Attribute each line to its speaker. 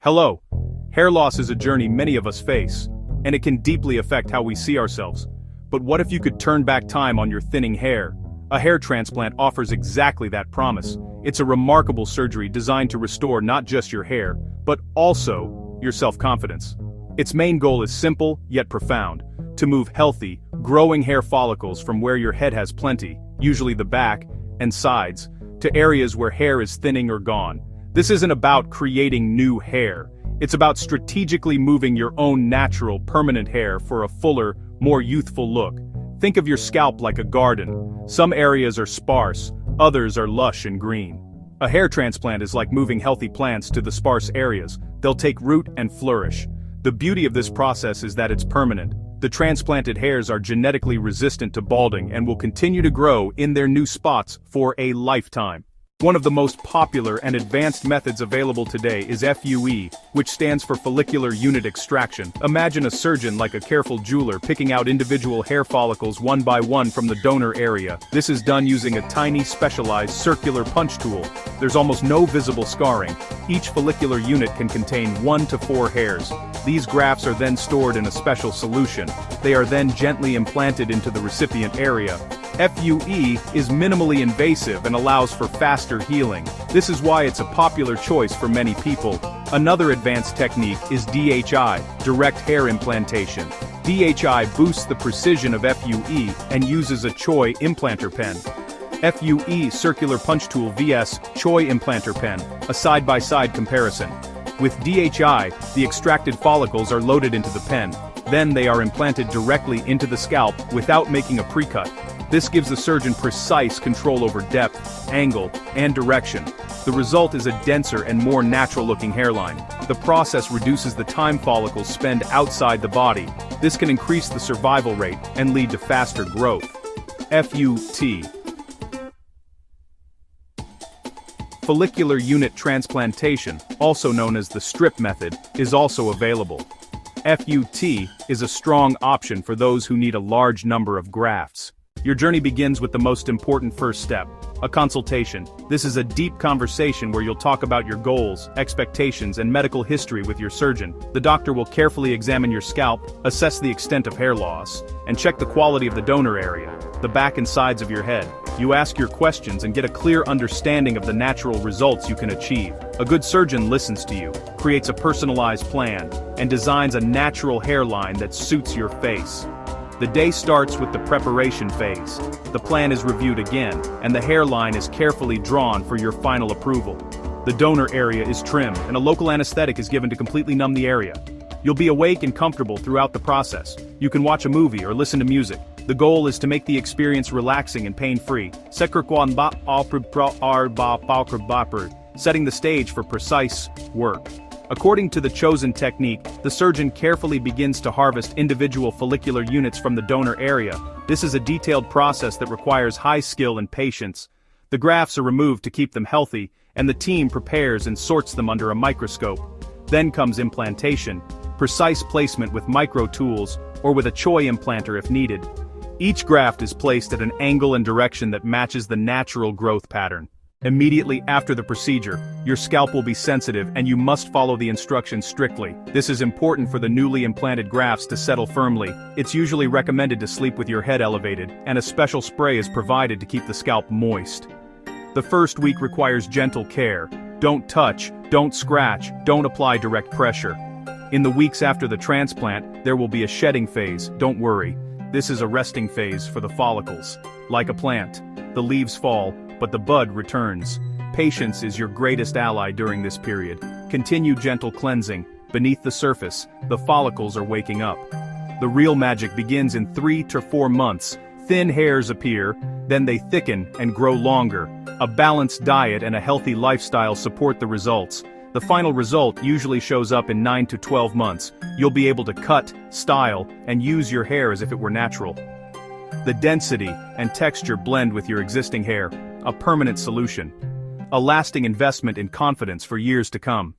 Speaker 1: Hello. Hair loss is a journey many of us face, and it can deeply affect how we see ourselves. But what if you could turn back time on your thinning hair? A hair transplant offers exactly that promise. It's a remarkable surgery designed to restore not just your hair, but also your self-confidence. Its main goal is simple, yet profound: to move healthy, growing hair follicles from where your head has plenty, usually the back and sides, to areas where hair is thinning or gone. This isn't about creating new hair. It's about strategically moving your own natural, permanent hair for a fuller, more youthful look. Think of your scalp like a garden. Some areas are sparse, others are lush and green. A hair transplant is like moving healthy plants to the sparse areas. They'll take root and flourish. The beauty of this process is that it's permanent. The transplanted hairs are genetically resistant to balding and will continue to grow in their new spots for a lifetime. One of the most popular and advanced methods available today is FUE, which stands for follicular unit extraction. Imagine a surgeon like a careful jeweler picking out individual hair follicles one by one from the donor area. This is done using a tiny specialized circular punch tool. There's almost no visible scarring. Each follicular unit can contain 1 to 4 hairs. These grafts are then stored in a special solution. They are then gently implanted into the recipient area. FUE is minimally invasive and allows for faster healing. This is why it's a popular choice for many people. Another advanced technique is DHI, direct hair implantation. DHI boosts the precision of FUE and uses a Choi implanter pen. FUE circular punch tool vs. Choi implanter pen, a side-by-side comparison. With DHI, the extracted follicles are loaded into the pen. Then they are implanted directly into the scalp without making a pre-cut. This gives the surgeon precise control over depth, angle, and direction. The result is a denser and more natural-looking hairline. The process reduces the time follicles spend outside the body. This can increase the survival rate and lead to faster growth. FUT. Follicular unit transplantation, also known as the strip method, is also available. FUT is a strong option for those who need a large number of grafts. Your journey begins with the most important first step, a consultation. This is a deep conversation where you'll talk about your goals, expectations, and medical history with your surgeon. The doctor will carefully examine your scalp, assess the extent of hair loss, and check the quality of the donor area, the back and sides of your head. You ask your questions and get a clear understanding of the natural results you can achieve. A good surgeon listens to you, creates a personalized plan, and designs a natural hairline that suits your face. The day starts with the preparation phase. The plan is reviewed again, and the hairline is carefully drawn for your final approval. The donor area is trimmed, and a local anesthetic is given to completely numb the area. You'll be awake and comfortable throughout the process. You can watch a movie or listen to music. The goal is to make the experience relaxing and pain-free, setting the stage for precise work. According to the chosen technique, the surgeon carefully begins to harvest individual follicular units from the donor area. This is a detailed process that requires high skill and patience. The grafts are removed to keep them healthy, and the team prepares and sorts them under a microscope. Then comes implantation, precise placement with micro tools, or with a Choi implanter if needed. Each graft is placed at an angle and direction that matches the natural growth pattern. Immediately after the procedure, your scalp will be sensitive and you must follow the instructions strictly. This is important for the newly implanted grafts to settle firmly. It's usually recommended to sleep with your head elevated, and a special spray is provided to keep the scalp moist. The first week requires gentle care. Don't touch, don't scratch, don't apply direct pressure. In the weeks after the transplant, there will be a shedding phase. Don't worry. This is a resting phase for the follicles. Like a plant, the leaves fall, but the bud returns. Patience is your greatest ally during this period. Continue gentle cleansing. Beneath the surface, the follicles are waking up. The real magic begins in 3 to 4 months. Thin hairs appear, then they thicken and grow longer. A balanced diet and a healthy lifestyle support the results. The final result usually shows up in 9 to 12 months. You'll be able to cut, style, and use your hair as if it were natural. The density and texture blend with your existing hair, a permanent solution. A lasting investment in confidence for years to come.